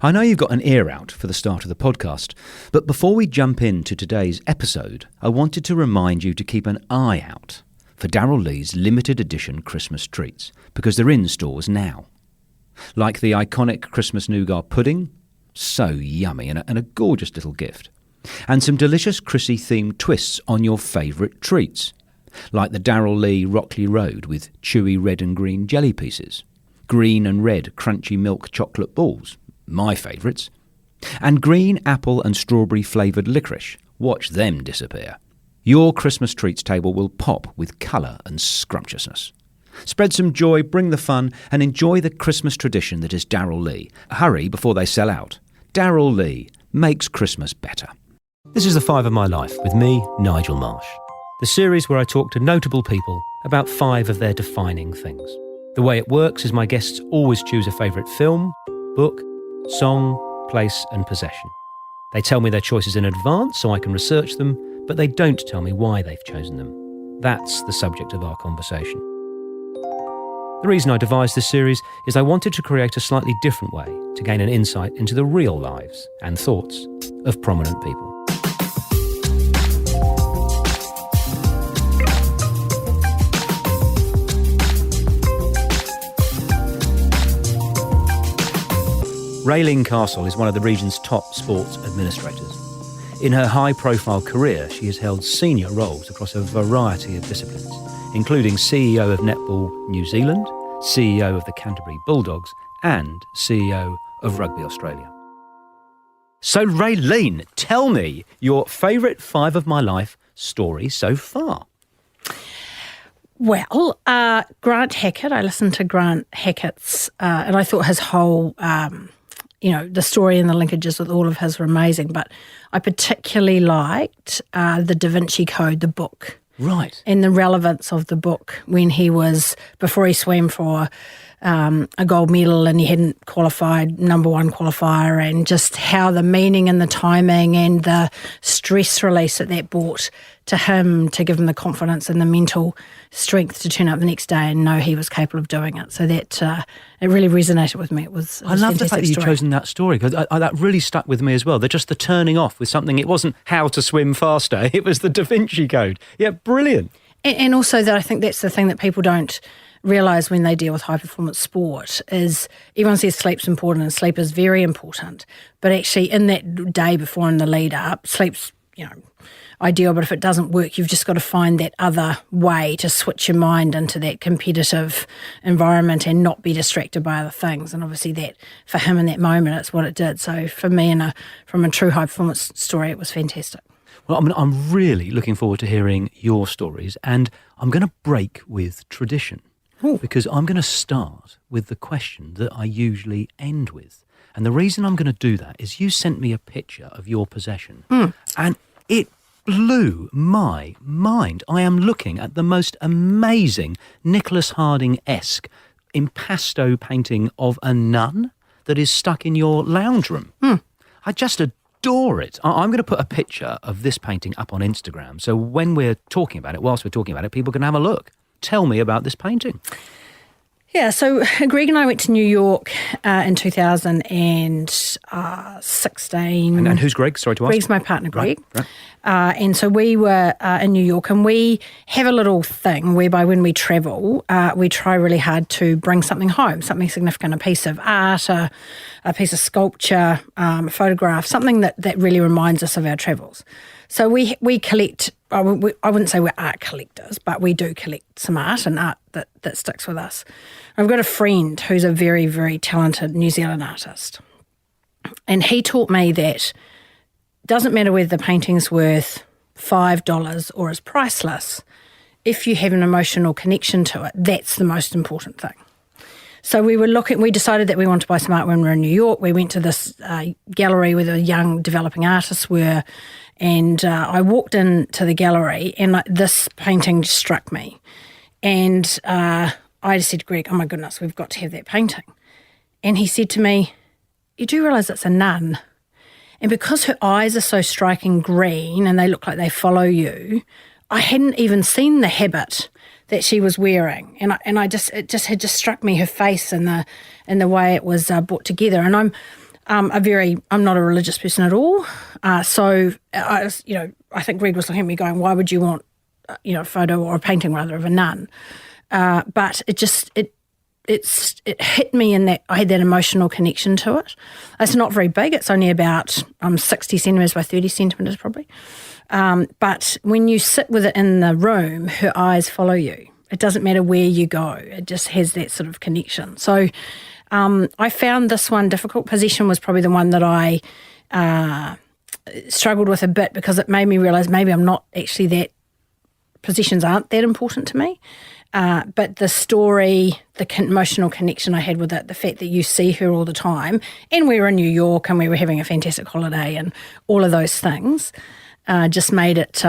I know you've got an ear out for the start of the podcast, but before we jump into today's episode, I wanted to remind you to keep an eye out for Darryl Lee's limited edition Christmas treats, because they're in stores now. Like the iconic Christmas nougat pudding, so yummy and a gorgeous little gift. And some delicious Chrissy-themed twists on your favourite treats, like the Darryl Lee Rockley Road with chewy red and green jelly pieces, green and red crunchy milk chocolate balls, my favourites, and green apple and strawberry flavoured licorice. Watch them disappear. Your Christmas treats table will pop with colour and scrumptiousness. Spread some joy, bring the fun, and enjoy the Christmas tradition that is Darryl Lee. Hurry before they sell out. Darryl Lee makes Christmas better. This is The 5 of My Life with me, Nigel Marsh. The series where I talk to notable people about 5 of their defining things. The way it works is my guests always choose a favourite film, book, song, place and possession. They tell me their choices in advance so I can research them, but they don't tell me why they've chosen them. That's the subject of our conversation. The reason I devised this series is I wanted to create a slightly different way to gain an insight into the real lives and thoughts of prominent people. Raelene Castle is one of the region's top sports administrators. In her high-profile career, she has held senior roles across a variety of disciplines, including CEO of Netball New Zealand, CEO of the Canterbury Bulldogs, and CEO of Rugby Australia. So, Raelene, tell me your favourite 5 of My Life story so far. Well, Grant Hackett, I listened to Grant Hackett's, and I thought his whole... the story and the linkages with all of his were amazing, but I particularly liked the Da Vinci Code, the book. Right. And the relevance of the book when before he swam for a gold medal and he hadn't qualified, number one qualifier, and just how the meaning and the timing and the stress release that brought to him to give him the confidence and the mental strength to turn up the next day and know he was capable of doing it. So that it really resonated with me. It was I love the fact that you've chosen that story, because that really stuck with me as well. Just the turning off with something. It wasn't how to swim faster. It was the Da Vinci Code. Yeah, brilliant. And also that I think that's the thing that people don't realise when they deal with high-performance sport is everyone says sleep's important and sleep is very important. But actually in that day before and the lead up, sleep's, ideal, but if it doesn't work, you've just got to find that other way to switch your mind into that competitive environment and not be distracted by other things. And obviously that, for him in that moment, it's what it did. So for me, from a true high-performance story, it was fantastic. Well, I'm really looking forward to hearing your stories, and I'm going to break with tradition. Ooh. Because I'm going to start with the question that I usually end with. And the reason I'm going to do that is you sent me a picture of your possession, and it blew my mind. I am looking at the most amazing Nicholas Harding-esque impasto painting of a nun that is stuck in your lounge room. I just adore it. I'm going to put a picture of this painting up on Instagram, so when we're talking about it, whilst we're talking about it, people can have a look. Tell me about this painting. Yeah, so Greg and I went to New York in 2016. And who's Greg? Sorry to ask. Greg's my partner, Greg. Right. And so we were in New York, and we have a little thing whereby when we travel, we try really hard to bring something home, something significant, a piece of art, a piece of sculpture, a photograph, something that really reminds us of our travels. So we collect, I wouldn't say we're art collectors, but we do collect some art and art that sticks with us. I've got a friend who's a very, very talented New Zealand artist, and he taught me that doesn't matter whether the painting's worth $5 or is priceless. If you have an emotional connection to it, that's the most important thing. So we decided that we wanted to buy some art when we were in New York. We went to this gallery where the young developing artists were, and I walked into the gallery and this painting just struck me. And I just said to Greg, oh my goodness, we've got to have that painting. And he said to me, you do realise it's a nun? And because her eyes are so striking green and they look like they follow you, I hadn't even seen the habit that she was wearing, and it just struck me, her face and the way it was brought together. And I'm not a religious person at all. So I think Greg was looking at me going, why would you want, a photo or a painting rather of a nun? But it hit me in that I had that emotional connection to it. It's not very big. It's only about 60 centimetres by 30 centimetres probably. But when you sit with it in the room, her eyes follow you. It doesn't matter where you go. It just has that sort of connection. So I found this one difficult. Possession was probably the one that I struggled with a bit because it made me realise maybe I'm not actually that, possessions aren't that important to me. But the story, the emotional connection I had with it, the fact that you see her all the time, and we were in New York and we were having a fantastic holiday and all of those things, just made it,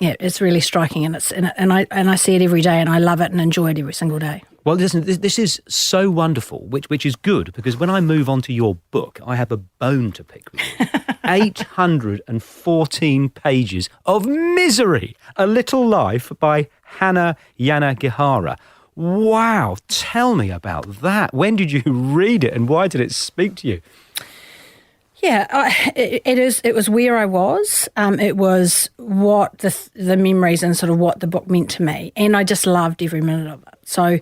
it's really striking, and I see it every day and I love it and enjoy it every single day. Well, listen, this is so wonderful, which is good, because when I move on to your book, I have a bone to pick with you. 814 pages of misery. A Little Life by Hannah Yanagihara. Wow, tell me about that. When did you read it and why did it speak to you? Yeah, it was where I was. It was what the memories and sort of what the book meant to me. And I just loved every minute of it. So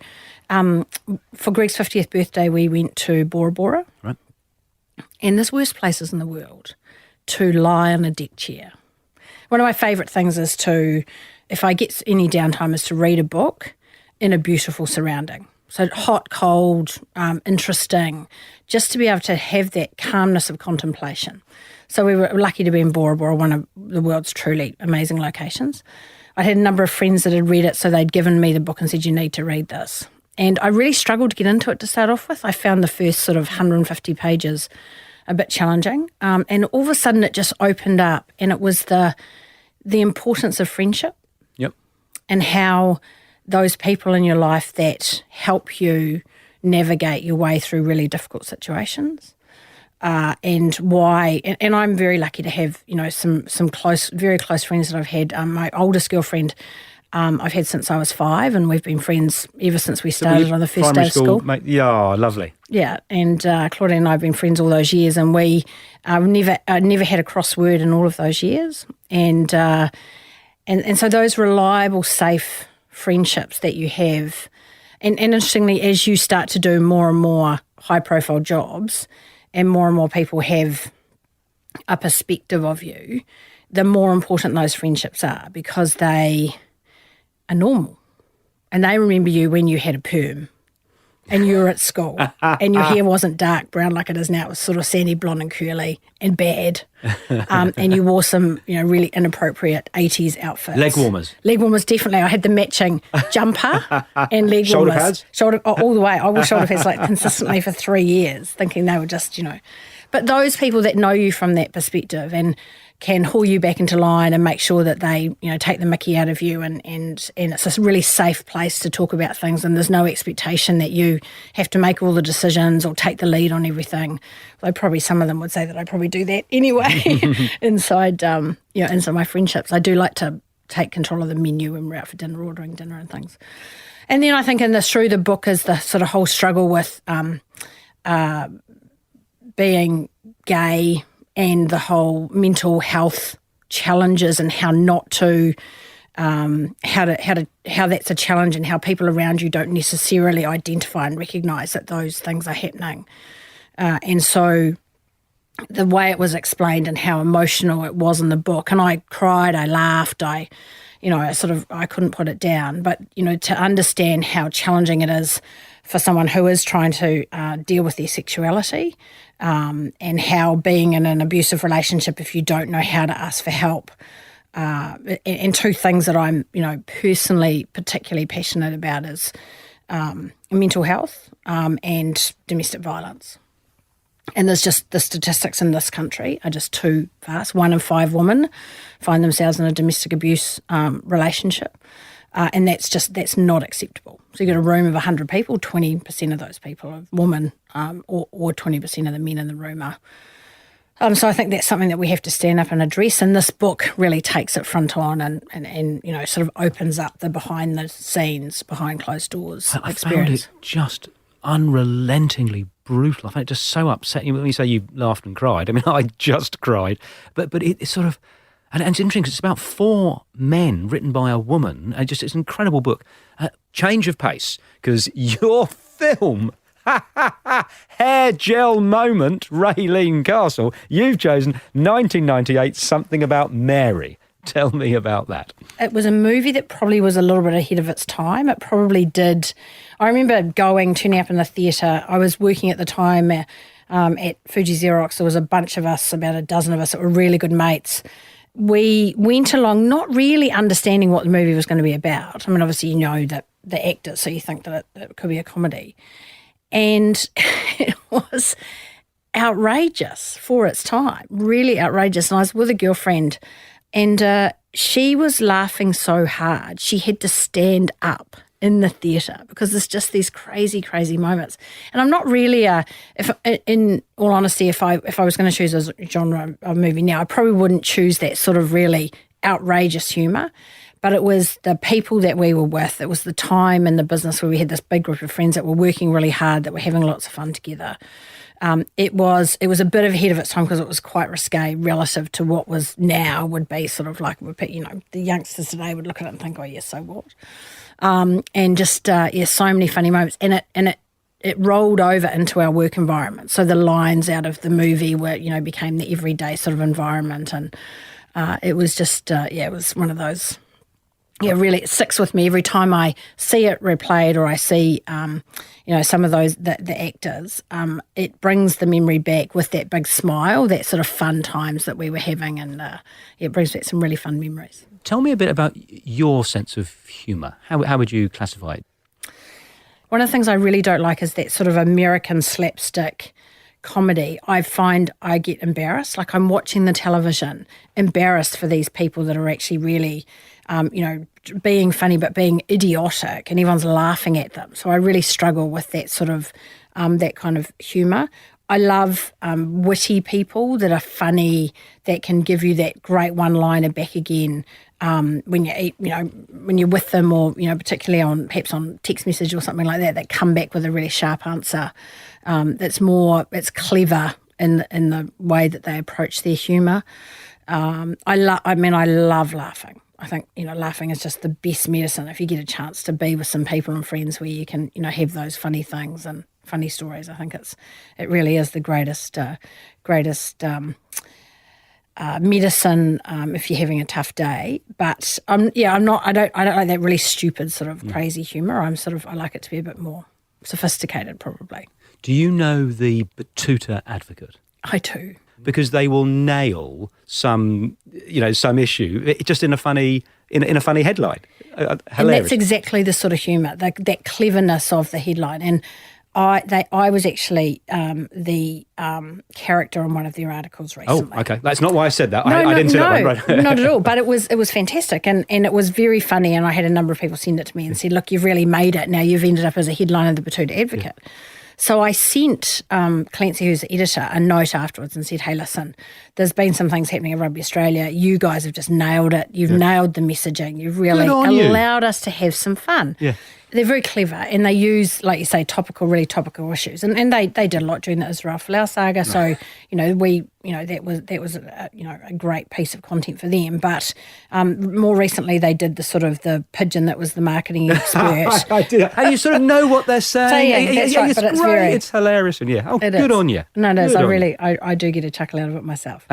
for Greg's 50th birthday, we went to Bora Bora. Right. And there's worse places in the world to lie on a deck chair. One of my favourite things is if I get any downtime, is to read a book in a beautiful surrounding. So hot, cold, interesting, just to be able to have that calmness of contemplation. So we were lucky to be in Bora Bora, one of the world's truly amazing locations. I had a number of friends that had read it, so they'd given me the book and said, you need to read this. And I really struggled to get into it to start off with. I found the first sort of 150 pages a bit challenging. And all of a sudden it just opened up, and it was the importance of friendship. Yep. And how those people in your life that help you navigate your way through really difficult situations, and why. And I'm very lucky to have some very close friends that I've had. My oldest girlfriend I've had since I was 5, and we've been friends ever since we started on the first day of school. Yeah, lovely. Yeah, and Claudia and I have been friends all those years, and we never had a crossword in all of those years, and so those reliable, safe friendships that you have, and interestingly, as you start to do more and more high-profile jobs, and more people have a perspective of you, the more important those friendships are, because they are normal, and they remember you when you had a perm and you were at school and your hair wasn't dark brown like it is now. It was sort of sandy blonde and curly and bad, and you wore some really inappropriate 80s outfits. Leg warmers, definitely. I had the matching jumper and leg shoulder warmers. Pads? All the way. I wore shoulder pads consistently for 3 years, thinking they were just But those people that know you from that perspective and can haul you back into line and make sure that they, take the mickey out of you, and it's a really safe place to talk about things, and there's no expectation that you have to make all the decisions or take the lead on everything. Though probably some of them would say that I probably do that anyway inside my friendships. I do like to take control of the menu when we're out for dinner, ordering dinner and things. And then I think through the book is the sort of whole struggle with being gay, and the whole mental health challenges, and how not to, how that's a challenge, and how people around you don't necessarily identify and recognise that those things are happening. And so the way it was explained and how emotional it was in the book, and I cried, I laughed, I couldn't put it down. But, to understand how challenging it is for someone who is trying to deal with their sexuality, and how being in an abusive relationship, if you don't know how to ask for help, and two things that I'm, personally particularly passionate about is mental health and domestic violence. And there's just the statistics in this country are just too vast. 1 in 5 women find themselves in a domestic abuse relationship. And that's not acceptable. So you've got a room of 100 people, 20% of those people are women, or 20% of the men in the room are. So I think that's something that we have to stand up and address. And this book really takes it front on and sort of opens up the behind the scenes, behind closed doors experience. I found it just unrelentingly brutal. I find it just so upsetting. When you say you laughed and cried, I mean, I just cried. But it's sort of, and it's interesting because it's about 4 men written by a woman. And it's an incredible book. Change of pace, because your film, hair gel moment, Raelene Castle, you've chosen 1998, Something About Mary. Tell me about that. It was a movie that probably was a little bit ahead of its time. It probably did. I remember turning up in the theatre. I was working at the time at Fuji Xerox. There was a bunch of us, about a dozen of us that were really good mates. We went along not really understanding what the movie was going to be about. I mean, obviously you know that the actors, so you think that it could be a comedy. And it was outrageous for its time, really outrageous. And I was with a girlfriend, and she was laughing so hard she had to stand up in the theatre because there's just these crazy, crazy moments. And I'm not really in all honesty, if I was going to choose a genre of movie now, I probably wouldn't choose that sort of really outrageous humour. But it was the people that we were with. It was the time in the business where we had this big group of friends that were working really hard, that were having lots of fun together. It was a bit ahead of its time because it was quite risque relative to what was now would be sort of like, you know, the youngsters today would look at it and think, oh, yes, so what? And just, so many funny moments. And it rolled over into our work environment. So the lines out of the movie were, you know, became the everyday sort of environment. And it was just, it was one of those. Yeah, really, it sticks with me every time I see it replayed or I see, some of those, the actors. It brings the memory back with that big smile, that sort of fun times that we were having, and it brings back some really fun memories. Tell me a bit about your sense of humour. How would you classify it? One of the things I really don't like is that sort of American slapstick comedy. I find I get embarrassed. Like I'm watching the television, embarrassed for these people that are actually really, being funny but being idiotic, and everyone's laughing at them. So I really struggle with that sort of, that kind of humour. I love witty people that are funny, that can give you that great one-liner back again when you eat, when you're with them, or particularly perhaps on text message or something like that. That come back with a really sharp answer. It's clever in the way that they approach their humour. I love laughing. I think, laughing is just the best medicine if you get a chance to be with some people and friends where you can, have those funny things and funny stories. I think it really is the greatest medicine if you're having a tough day. But I don't like that really stupid sort of crazy humour. I like it to be a bit more sophisticated, probably. Do you know the Batuta Advocate? I do. Because they will nail some issue just in a funny headline. Hilarious. And that's exactly the sort of humour, that cleverness of the headline. And I was actually the character in one of their articles recently. Oh, okay. That's not why I said that. I didn't say that one. Right. Not at all. But it was fantastic, and it was very funny. And I had a number of people send it to me and said, "Look, you've really made it. Now you've ended up as a headline of the Batuta Advocate." Yeah. So I sent Clancy, who's the editor, a note afterwards and said, "Hey, listen, there's been some things happening at Rugby Australia. You guys have just nailed it. You've nailed the messaging. You've really allowed us to have some fun." Yeah. They're very clever, and they use, like you say, really topical issues. And they did a lot during the Israel Folau saga. So, that was a great piece of content for them. But more recently, they did the pigeon that was the marketing expert. I did. And you sort of know what they're saying. So, that's right, it's great. It's hilarious. And good on you. No, it is. I do get a chuckle out of it myself.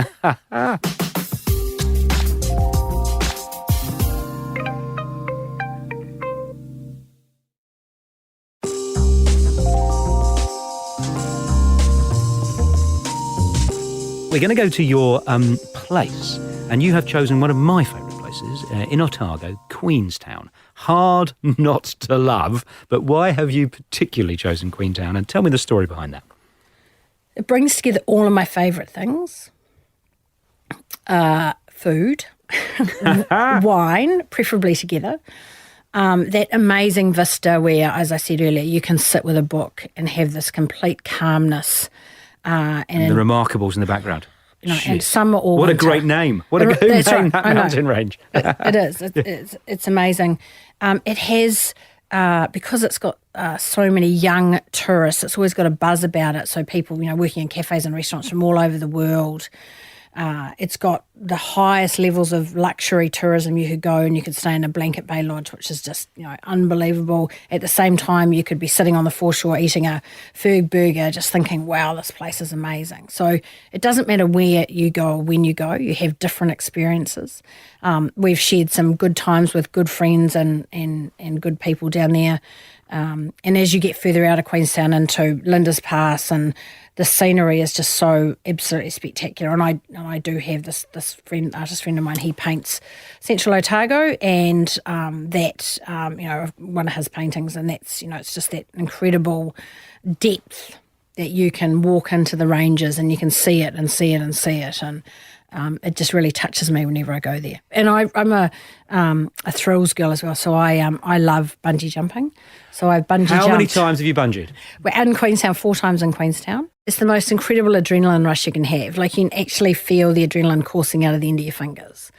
We're going to go to your place, and you have chosen one of my favourite places in Otago, Queenstown. Hard not to love, but why have you particularly chosen Queenstown? And tell me the story behind that. It brings together all of my favourite things. Food, wine, preferably together. That amazing vista where, as I said earlier, you can sit with a book and have this complete calmness. And the Remarkables in the background. And summer or what winter. A great name. What a good name, right. That mountain range. It is. It's amazing. It has because it's got so many young tourists, it's always got a buzz about it. So people, working in cafes and restaurants from all over the world. It's got the highest levels of luxury tourism. You could go and you could stay in a Blanket Bay Lodge, which is just, unbelievable. At the same time, you could be sitting on the foreshore eating a Ferg burger, just thinking, wow, this place is amazing. So it doesn't matter where you go or when you go, you have different experiences. We've shared some good times with good friends and good people down there. And as you get further out of Queenstown into Linda's Pass, and the scenery is just so absolutely spectacular. And I do have this artist friend of mine. He paints Central Otago, and one of his paintings, and that's it's just that incredible depth that you can walk into the ranges and you can see it and see it and see it, and it just really touches me whenever I go there. And I'm a thrills girl as well, so I love bungee jumping. So I've bungee jumped. How many times have you bungeed? We're in Queenstown 4 times in Queenstown. It's the most incredible adrenaline rush you can have. Like, you can actually feel the adrenaline coursing out of the end of your fingers.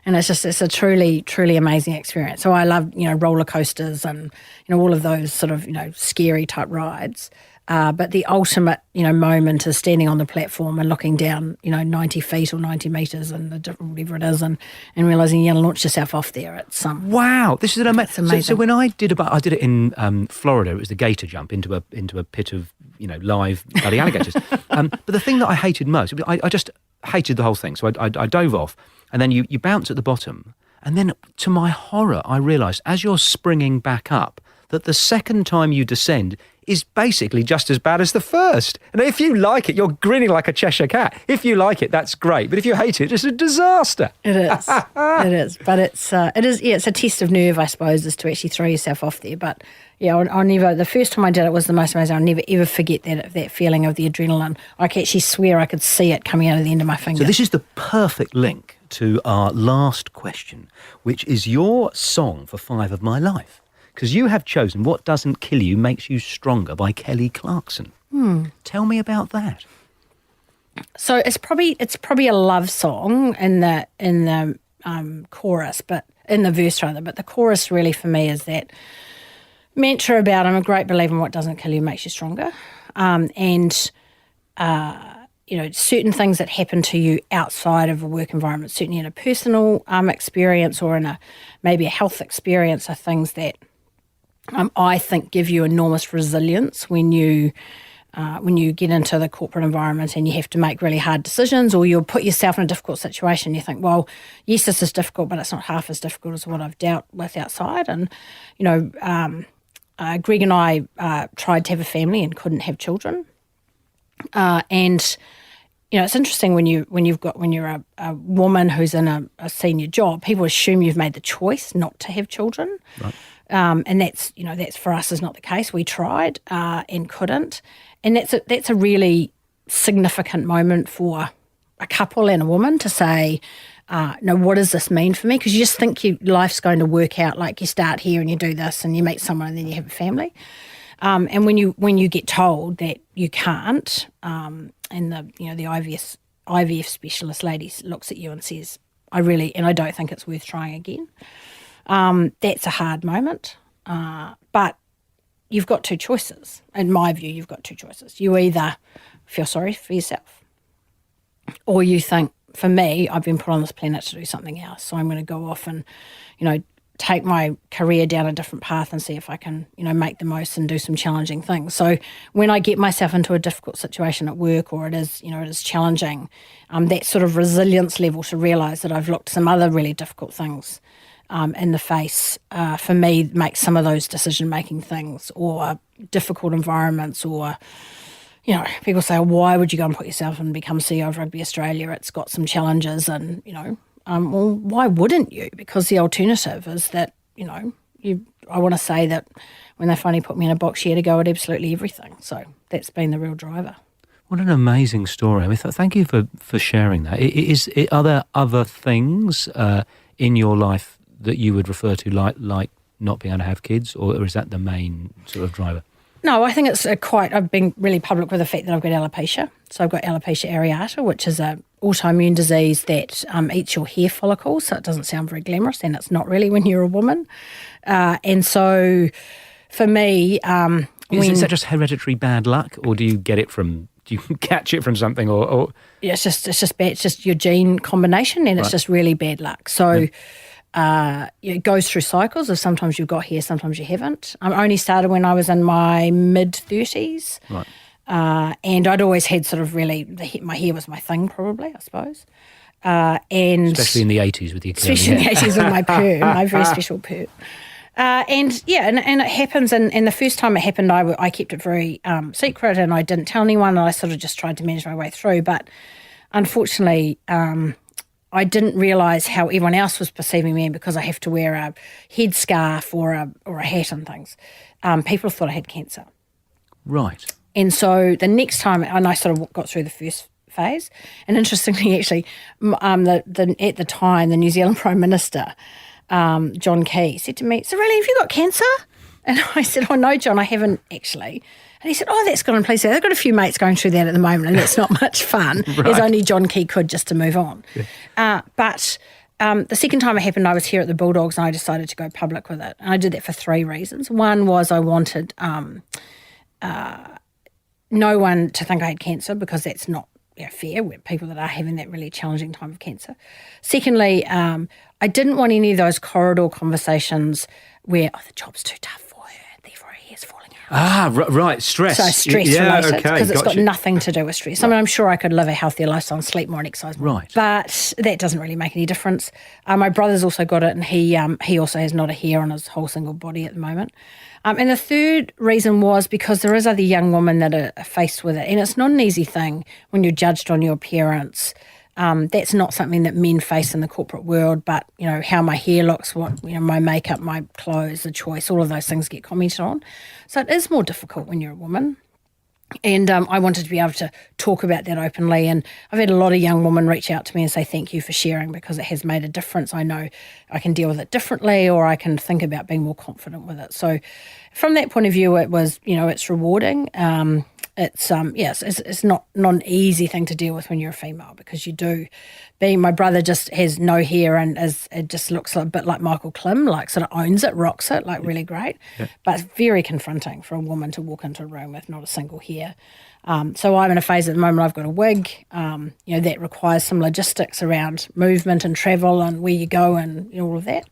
And it's a truly, truly amazing experience. So I love, roller coasters and, all of those sort of, scary type rides. But the ultimate, moment is standing on the platform and looking down, 90 feet or 90 metres and whatever it is, and realising you're going to launch yourself off there. It's wow, this is amazing. So when I did it in Florida. It was the gator jump into a pit of live bloody alligators. But the thing that I hated most, I just hated the whole thing. So I dove off, and then you bounce at the bottom, and then to my horror, I realised as you're springing back up that the second time you descend is basically just as bad as the first. And if you like it, you're grinning like a Cheshire cat. If you like it, that's great. But if you hate it, it's a disaster. It is. It is. But it's a test of nerve, I suppose, is to actually throw yourself off there. But yeah, I'll never, the first time I did it was the most amazing. I'll never ever forget that feeling of the adrenaline. I can actually swear I could see it coming out of the end of my finger. So this is the perfect link to our last question, which is your song for 5 of My Life. Because you have chosen What Doesn't Kill You Makes You Stronger by Kelly Clarkson. Tell me about that. So it's probably a love song in the chorus, but in the verse rather. But the chorus really for me is that mantra about I'm a great believer in what doesn't kill you makes you stronger, and certain things that happen to you outside of a work environment, certainly in a personal experience or in maybe a health experience, are things that I think give you enormous resilience when you get into the corporate environment and you have to make really hard decisions, or you'll put yourself in a difficult situation. You think, well, yes, this is difficult, but it's not half as difficult as what I've dealt with outside. And, Greg and I tried to have a family and couldn't have children. And it's interesting when you're a woman who's in a senior job, people assume you've made the choice not to have children. Right. And that's for us is not the case. We tried and couldn't, and that's a really significant moment for a couple and a woman to say, no, what does this mean for me? Because you just think your life's going to work out, like you start here and you do this and you meet someone and then you have a family. And when you get told that you can't, and the IVF specialist lady looks at you and says, I don't think it's worth trying again. That's a hard moment, but you've got 2 choices. In my view, you've got 2 choices. You either feel sorry for yourself, or you think, for me, I've been put on this planet to do something else, so I'm going to go off and, take my career down a different path and see if I can, make the most and do some challenging things. So when I get myself into a difficult situation at work, or it is challenging, that sort of resilience level to realise that I've looked some other really difficult things in the face, for me, makes some of those decision-making things or difficult environments, or, people say, why would you go and put yourself and become CEO of Rugby Australia? It's got some challenges and, well, why wouldn't you? Because the alternative is that, I want to say that when they finally put me in a box, you had to go at absolutely everything. So that's been the real driver. What an amazing story. I mean, thank you for sharing that. Are there other things in your life that you would refer to like not being able to have kids, or is that the main sort of driver? No, I think it's I've been really public with the fact that I've got alopecia. So I've got alopecia areata, which is a autoimmune disease that eats your hair follicles, so it doesn't sound very glamorous, and it's not really when you're a woman. And so for me... Is that just hereditary bad luck, or do you catch it from something, or? Yeah, it's just bad. It's just your gene combination, and it's just really bad luck. So it goes through cycles of sometimes you've got hair, sometimes you haven't. I only started when I was in my mid-30s. Right. And I'd always had sort of really, my hair was my thing probably, I suppose. And especially in the 80s with your curly especially in hair. the 80s with my perm, my very special perm. And it happens, and the first time it happened, I kept it very secret, and I didn't tell anyone, and I sort of just tried to manage my way through. But unfortunately, I didn't realise how everyone else was perceiving me, and because I have to wear a headscarf or a hat and things, people thought I had cancer. Right. And so the next time, and I sort of got through the first phase, and interestingly, actually, at the time, the New Zealand Prime Minister, John Key, said to me, "So Raelene, have you got cancer?" And I said, "Oh no, John, I haven't actually." And he said, "Oh, that's good. I'm pleased. I've got a few mates going through that at the moment, and that's not much fun, as only John Key could, just to move on." Yeah. But the second time it happened, I was here at the Bulldogs, and I decided to go public with it. And I did that for 3 reasons. One was I wanted no one to think I had cancer, because that's not fair with people that are having that really challenging time of cancer. Secondly, I didn't want any of those corridor conversations where, the job's too tough for her, therefore her hair's falling out. Right, stress. So stress-related, because it's got you. nothing to do with stress. I mean, I'm sure I could live a healthier lifestyle and sleep more and exercise more. Right. But that doesn't really make any difference. My brother's also got it, and he also has not a hair on his whole single body at the moment. And the third reason was because there is other young women that are faced with it, and it's not an easy thing when you're judged on your appearance. That's not something that men face in the corporate world, but, how my hair looks, my makeup, my clothes, the choice, all of those things get commented on. So it is more difficult when you're a woman. And I wanted to be able to talk about that openly. And I've had a lot of young women reach out to me and say, "Thank you for sharing, because it has made a difference. I know I can deal with it differently, or I can think about being more confident with it." So from that point of view, it was, it's rewarding. It's not an easy thing to deal with when you're a female, because you do. My brother just has no hair, and it just looks a bit like Michael Klim, like sort of owns it, rocks it, like really great. Yeah. But it's very confronting for a woman to walk into a room with not a single hair. So I'm in a phase at the moment, I've got a wig, that requires some logistics around movement and travel and where you go and all of that.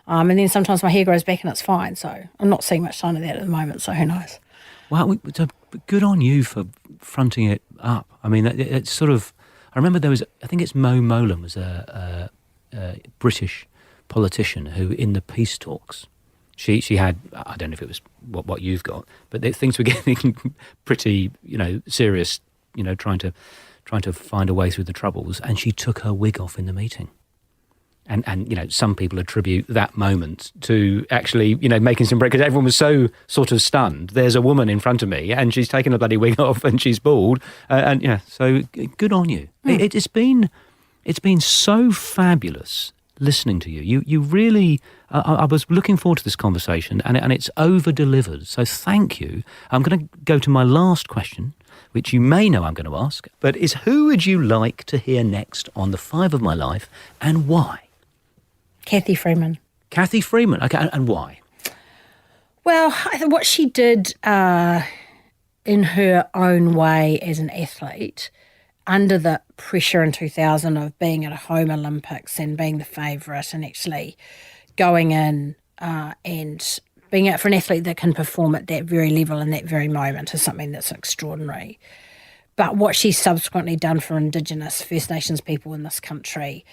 And then sometimes my hair grows back and it's fine. So I'm not seeing much sign of that at the moment, so who knows. Wow, so good on you for fronting it up. I mean, it's sort of... I remember there was... I think it's Mo Molan was a British politician who, in the peace talks, she had... I don't know if it was what you've got, but things were getting pretty, serious, trying to find a way through the troubles, and she took her wig off in the meeting. And some people attribute that moment to actually, making some break, because everyone was so sort of stunned. There's a woman in front of me, and she's taken a bloody wig off, and she's bald, so good on you. It's been so fabulous listening to you. You really, I was looking forward to this conversation, and it's over-delivered. So thank you. I'm going to go to my last question, which you may know I'm going to ask, but is who would you like to hear next on The 5 of My Life, and why? Cathy Freeman. Cathy Freeman, okay, and why? Well, what she did in her own way as an athlete, under the pressure in 2000 of being at a home Olympics and being the favourite, and actually going in and being out for an athlete that can perform at that very level in that very moment, is something that's extraordinary. But what she's subsequently done for Indigenous First Nations people in this country,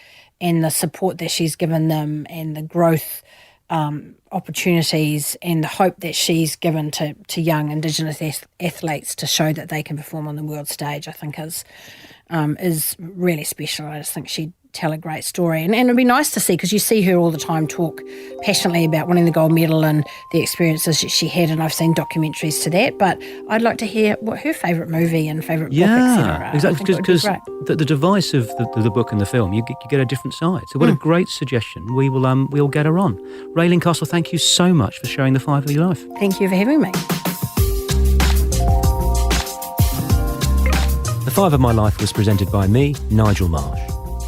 and the support that she's given them, and the growth opportunities, and the hope that she's given to young Indigenous athletes to show that they can perform on the world stage, I think is really special. I just think she'd tell a great story. And it'd be nice to see, because you see her all the time talk passionately about winning the gold medal and the experiences that she had, and I've seen documentaries to that, but I'd like to hear what her favourite movie and favourite book, etc. Yeah, exactly, because the device of the book and the film, you get a different side. So what a great suggestion. We'll get her on. Raelene Castle, thank you so much for sharing The 5 of Your Life. Thank you for having me. The Five of My Life was presented by me, Nigel Marsh.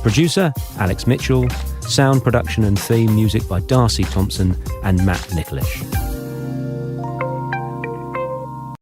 Producer, Alex Mitchell. Sound production and theme music by Darcy Thompson and Matt Nicholish.